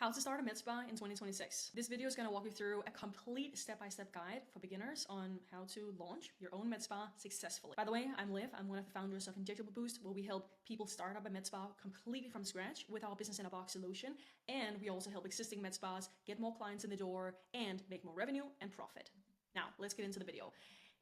How to start a MedSpa in 2026. This video is going to walk you through a complete step-by-step guide for beginners on how to launch your own MedSpa successfully. By the way, I'm Liv. I'm one of the founders of Injectable Boost, where we help people start up a MedSpa completely from scratch with our business in a box solution. And we also help existing MedSpas get more clients in the door and make more revenue and profit. Now, let's get into the video.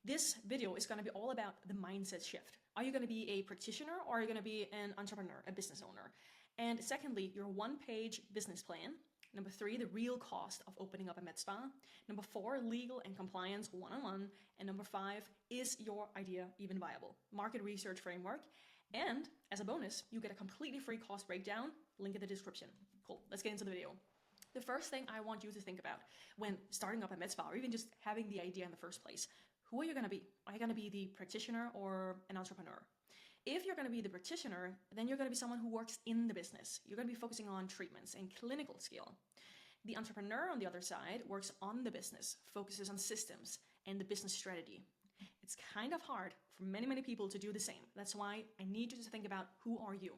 This video is going to be all about the mindset shift. Are you going to be a practitioner or are you going to be an entrepreneur, a business owner? And secondly, your one-page business plan. Number 3, the real cost of opening up a med spa. Number 4, legal and compliance one-on-one. And number 5, is your idea even viable? Market research framework. And as a bonus, you get a completely free cost breakdown, link in the description. Cool, let's get into the video. The first thing I want you to think about when starting up a med spa or even just having the idea in the first place, who are you going to be? Are you going to be the practitioner or an entrepreneur? If you're going to be the practitioner, then you're going to be someone who works in the business. You're going to be focusing on treatments and clinical skill. The entrepreneur on the other side works on the business, focuses on systems and the business strategy. It's kind of hard for many people to do the same. That's why I need you to think about who are you.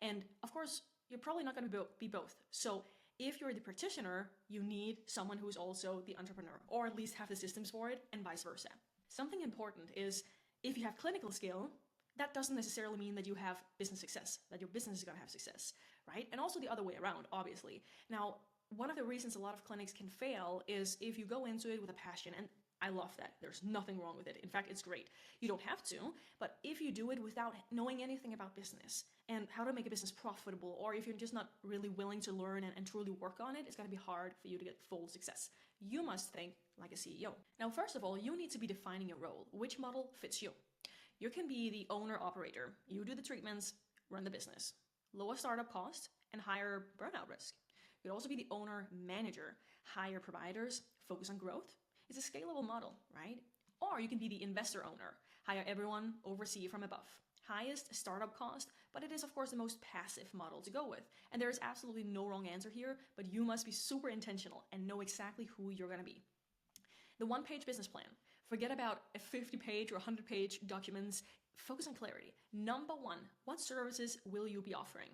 And of course, you're probably not going to be both. So if you're the practitioner, you need someone who's also the entrepreneur, or at least have the systems for it, and vice versa. Something important is if you have clinical skill, that doesn't necessarily mean that you have business success, that your business is going to have success, right? And also the other way around, obviously. Now, one of the reasons a lot of clinics can fail is if you go into it with a passion, and I love that. There's nothing wrong with it. In fact, it's great. You don't have to, but if you do it without knowing anything about business and how to make a business profitable, or if you're just not really willing to learn and truly work on it, it's going to be hard for you to get full success. You must think like a CEO. Now, first of all, you need to be defining your role. Which model fits you? You can be the owner-operator. You do the treatments, run the business. Lower startup cost and higher burnout risk. You could also be the owner-manager. Hire providers, focus on growth. It's a scalable model, right? Or you can be the investor owner. Hire everyone, oversee from above. Highest startup cost, but it is of course the most passive model to go with. And there is absolutely no wrong answer here, but you must be super intentional and know exactly who you're going to be. The one-page business plan. Forget about a 50-page or 100-page documents. Focus on clarity. Number 1, what services will you be offering?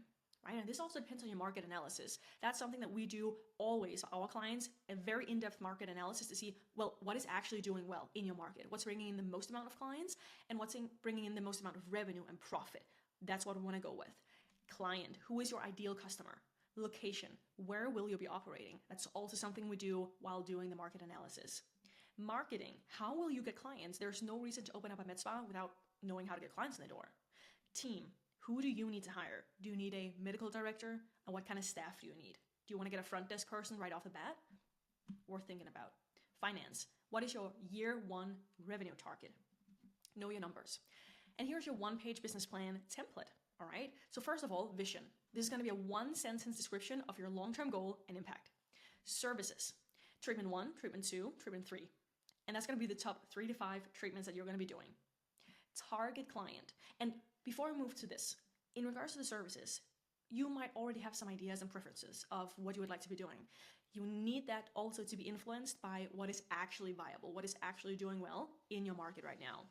Right? And this also depends on your market analysis. That's something that we do always for our clients, a very in-depth market analysis to see, well, what is actually doing well in your market? What's bringing in the most amount of clients and what's bringing in the most amount of revenue and profit? That's what we want to go with. Client, who is your ideal customer? Location, where will you be operating? That's also something we do while doing the market analysis. Marketing, how will you get clients? There's no reason to open up a med spa without knowing how to get clients in the door. Team, who do you need to hire? Do you need a medical director? And what kind of staff do you need? Do you want to get a front desk person right off the bat? Worth thinking about. Finance, what is your year 1 revenue target? Know your numbers. And here's your one-page business plan template. All right. So first of all, vision. This is going to be a 1-sentence description of your long-term goal and impact. Services. Treatment 1, treatment 2, treatment 3. And that's going to be the top 3 to 5 treatments that you're going to be doing. Target client. And before we move to this, in regards to the services, you might already have some ideas and preferences of what you would like to be doing. You need that also to be influenced by what is actually viable, what is actually doing well in your market right now.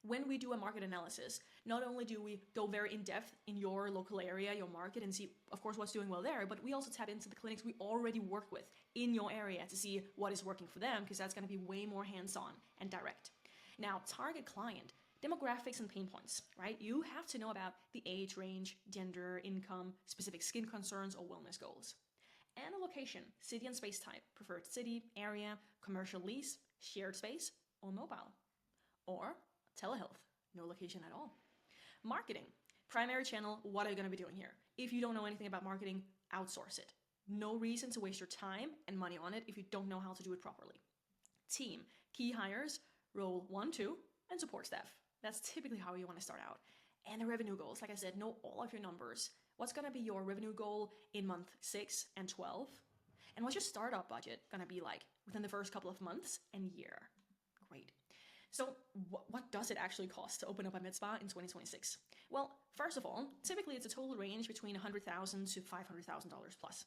When we do a market analysis, not only do we go very in-depth in your local area, your market, and see, of course, what's doing well there, but we also tap into the clinics we already work with in your area to see what is working for them, because that's going to be way more hands-on and direct. Now, target client, demographics and pain points, right? You have to know about the age range, gender, income, specific skin concerns, or wellness goals. And a location, city and space type, preferred city, area, commercial lease, shared space, or mobile. Or telehealth, no location at all. Marketing, primary channel, what are you going to be doing here? If you don't know anything about marketing, outsource it. No reason to waste your time and money on it if you don't know how to do it properly. Team, key hires, role 1, 2, and support staff. That's typically how you want to start out. And the revenue goals, like I said, know all of your numbers. What's going to be your revenue goal in month 6 and 12? And what's your startup budget going to be like within the first couple of months and year? Great. So what does it actually cost to open up a med spa in 2026? Well, first of all, typically it's a total range between $100,000 to $500,000 plus.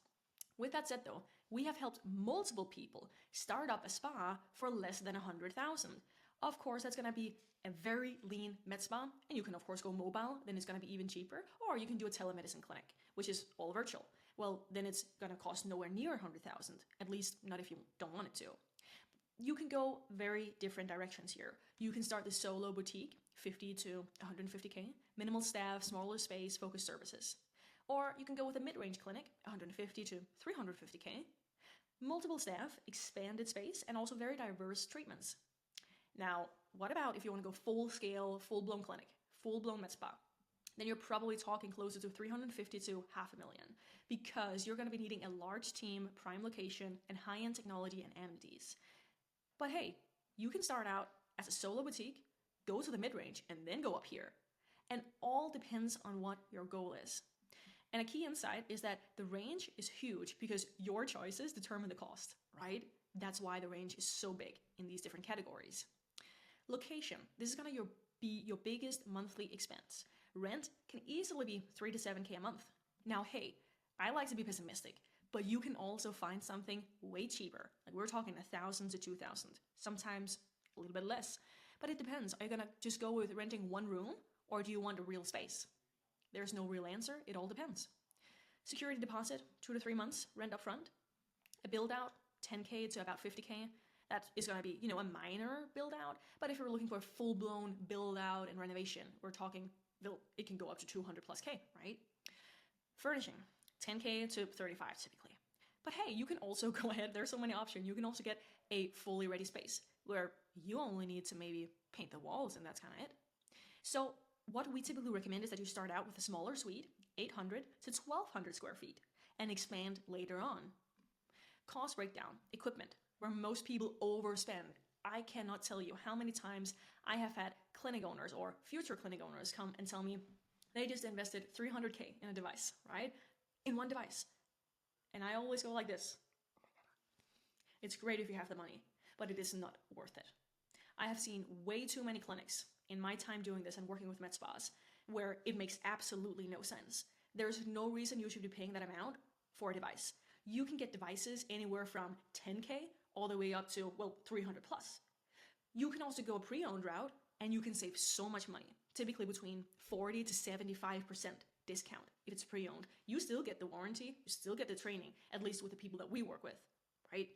With that said though, we have helped multiple people start up a spa for less than $100,000. Of course, that's going to be a very lean med spa, and you can of course go mobile, then it's going to be even cheaper, or you can do a telemedicine clinic, which is all virtual. well, then it's gonna cost nowhere near 100,000, at least not if you don't want it to. You can go very different directions here. You can start the solo boutique, 50 to 150K, minimal staff, smaller space, focused services. Or you can go with a mid-range clinic, 150 to 350K, multiple staff, expanded space, and also very diverse treatments. Now, what about if you want to go full-scale, full-blown clinic, full-blown med spa? Then you're probably talking closer to 350 to $500,000 because you're going to be needing a large team, prime location, and high-end technology and amenities. But hey, you can start out as a solo boutique, go to the mid-range, and then go up here. And all depends on what your goal is. And a key insight is that the range is huge because your choices determine the cost, right? That's why the range is so big in these different categories. Location. This is going to be your biggest monthly expense. Rent can easily be 3 to 7K a month. Now, hey, I like to be pessimistic, but you can also find something way cheaper. Like we're talking 1,000 to 2,000, sometimes a little bit less. But it depends. Are you going to just go with renting one room or do you want a real space? There's no real answer. It all depends. Security deposit, 2 to 3 months, rent up front. A build out, 10K to about 50K. That is going to be, a minor build out. But if you're looking for a full-blown build out and renovation, we're talking, it can go up to 200 plus K, right? Furnishing, 10K to 35 typically. But hey, you can also go ahead. There's so many options. You can also get a fully ready space where you only need to maybe paint the walls and that's kind of it. So what we typically recommend is that you start out with a smaller suite, 800 to 1,200 square feet, and expand later on. Cost breakdown, equipment, where most people overspend. I cannot tell you how many times I have had clinic owners or future clinic owners come and tell me they just invested 300K in a device, right? In one device. And I always go like this. It's great if you have the money, but it is not worth it. I have seen way too many clinics in my time doing this and working with med spas where it makes absolutely no sense. There's no reason you should be paying that amount for a device. You can get devices anywhere from 10K all the way up to, 300 plus. You can also go a pre-owned route and you can save so much money, typically between 40 to 75% discount if it's pre-owned. You still get the warranty, you still get the training, at least with the people that we work with, right?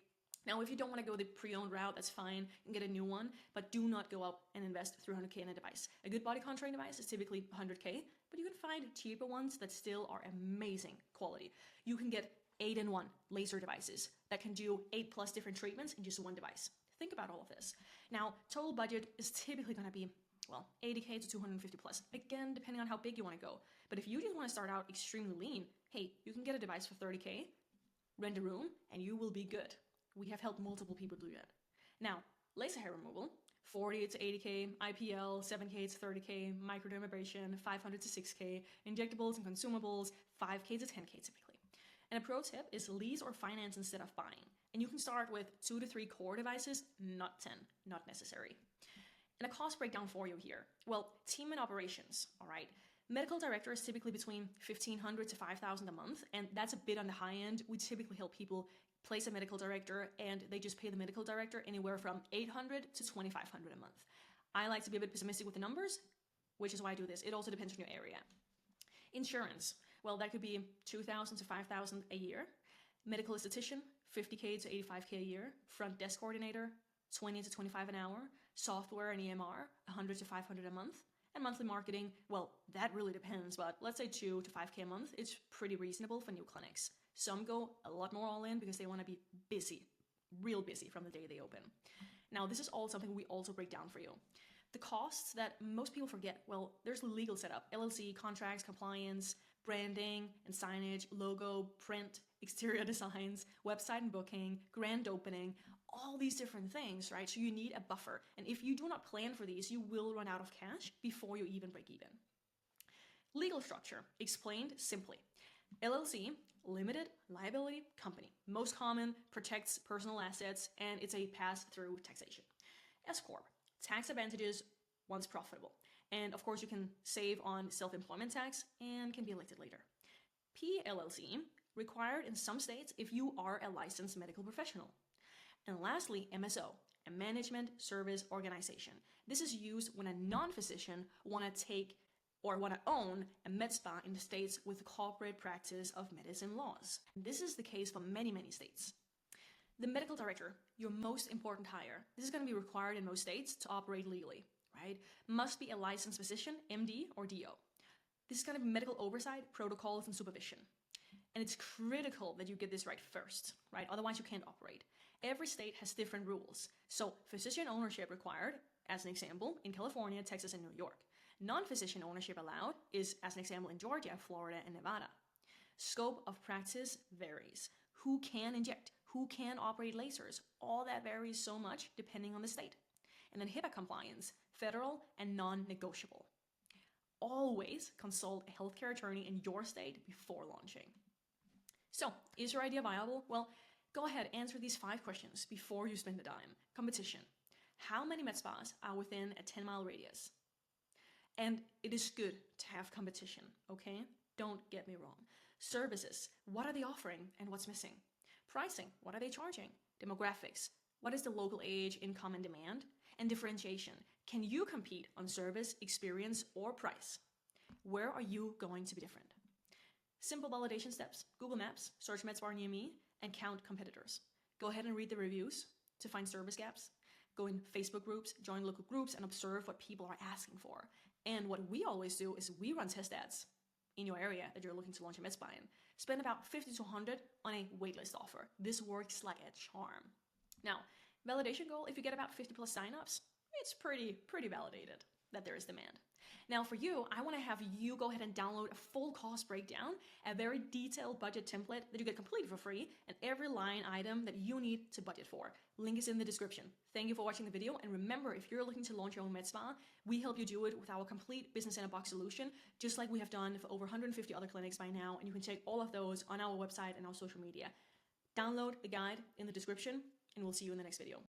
Now, if you don't want to go the pre-owned route, that's fine. You can get a new one, but do not go up and invest 300K in a device. A good body contouring device is typically 100K, but you can find cheaper ones that still are amazing quality. You can get 8-in-1 laser devices that can do 8+ different treatments in just one device. Think about all of this. Now, total budget is typically going to be, 80K to 250 plus. Again, depending on how big you want to go. But if you just want to start out extremely lean, hey, you can get a device for 30K, rent a room, and you will be good. We have helped multiple people do that. Now, laser hair removal, 40 to 80K, IPL, 7K to 30K, microdermabrasion, 500 to 6K, injectables and consumables, 5K to 10K typically. And a pro tip is lease or finance instead of buying. And you can start with 2 to 3 core devices, not 10, not necessary. And a cost breakdown for you here. Team and operations, all right. Medical director is typically between 1,500 to 5,000 a month, and that's a bit on the high end. We typically help people place a medical director and they just pay the medical director anywhere from 800 to 2,500 a month. I like to be a bit pessimistic with the numbers, which is why I do this. It also depends on your area. Insurance, that could be 2,000 to 5,000 a year. Medical esthetician, 50K to 85K a year. Front desk coordinator, 20 to 25 an hour. Software and EMR, 100 to 500 a month. And monthly marketing, that really depends, but let's say 2 to 5K a month. It's pretty reasonable for new clinics. Some go a lot more all in because they want to be busy, real busy from the day they open. Now, this is all something we also break down for you. The costs that most people forget, there's legal setup, LLC, contracts, compliance, branding and signage, logo, print, exterior designs, website and booking, grand opening, all these different things, right? So you need a buffer. And if you do not plan for these, you will run out of cash before you even break even. Legal structure, explained simply. LLC, limited liability company. Most common, protects personal assets, and it's a pass-through taxation. S Corp, tax advantages once profitable. And of course, you can save on self-employment tax and can be elected later. PLLC, required in some states if you are a licensed medical professional. And lastly, MSO, a management service organization. This is used when a non-physician want to take or want to own a med spa in the states with the corporate practice of medicine laws. This is the case for many, many states. The medical director, your most important hire, this is going to be required in most states to operate legally, right? Must be a licensed physician, MD or DO. This is going to be medical oversight, protocols, and supervision. And it's critical that you get this right first, right? Otherwise you can't operate. Every state has different rules. So physician ownership required, as an example, in California, Texas, and New York. Non-physician ownership allowed is, as an example, in Georgia, Florida, and Nevada. Scope of practice varies. Who can inject? Who can operate lasers? All that varies so much depending on the state. And then HIPAA compliance, federal and non-negotiable. Always consult a healthcare attorney in your state before launching. So, is your idea viable? Well, go ahead, answer these 5 questions before you spend the dime. Competition. How many med spas are within a 10-mile radius? And it is good to have competition, okay? Don't get me wrong. Services. What are they offering and what's missing? Pricing. What are they charging? Demographics. What is the local age, income, and demand? And differentiation. Can you compete on service, experience, or price? Where are you going to be different? Simple validation steps. Google Maps, search MedSpa near me, and count competitors. Go ahead and read the reviews to find service gaps. Go in Facebook groups, join local groups, and observe what people are asking for. And what we always do is we run test ads in your area that you're looking to launch a MedSpa in. Spend about $50 to $100 on a waitlist offer. This works like a charm. Now, validation goal, if you get about 50 plus signups, it's pretty validated that there is demand. Now for you, I want to have you go ahead and download a full cost breakdown, a very detailed budget template that you get completely for free, and every line item that you need to budget for. Link is in the description. Thank you for watching the video, and remember, if you're looking to launch your own med spa, we help you do it with our complete business in a box solution, just like we have done for over 150 other clinics by now, and you can check all of those on our website and our social media. Download the guide in the description, and we'll see you in the next video.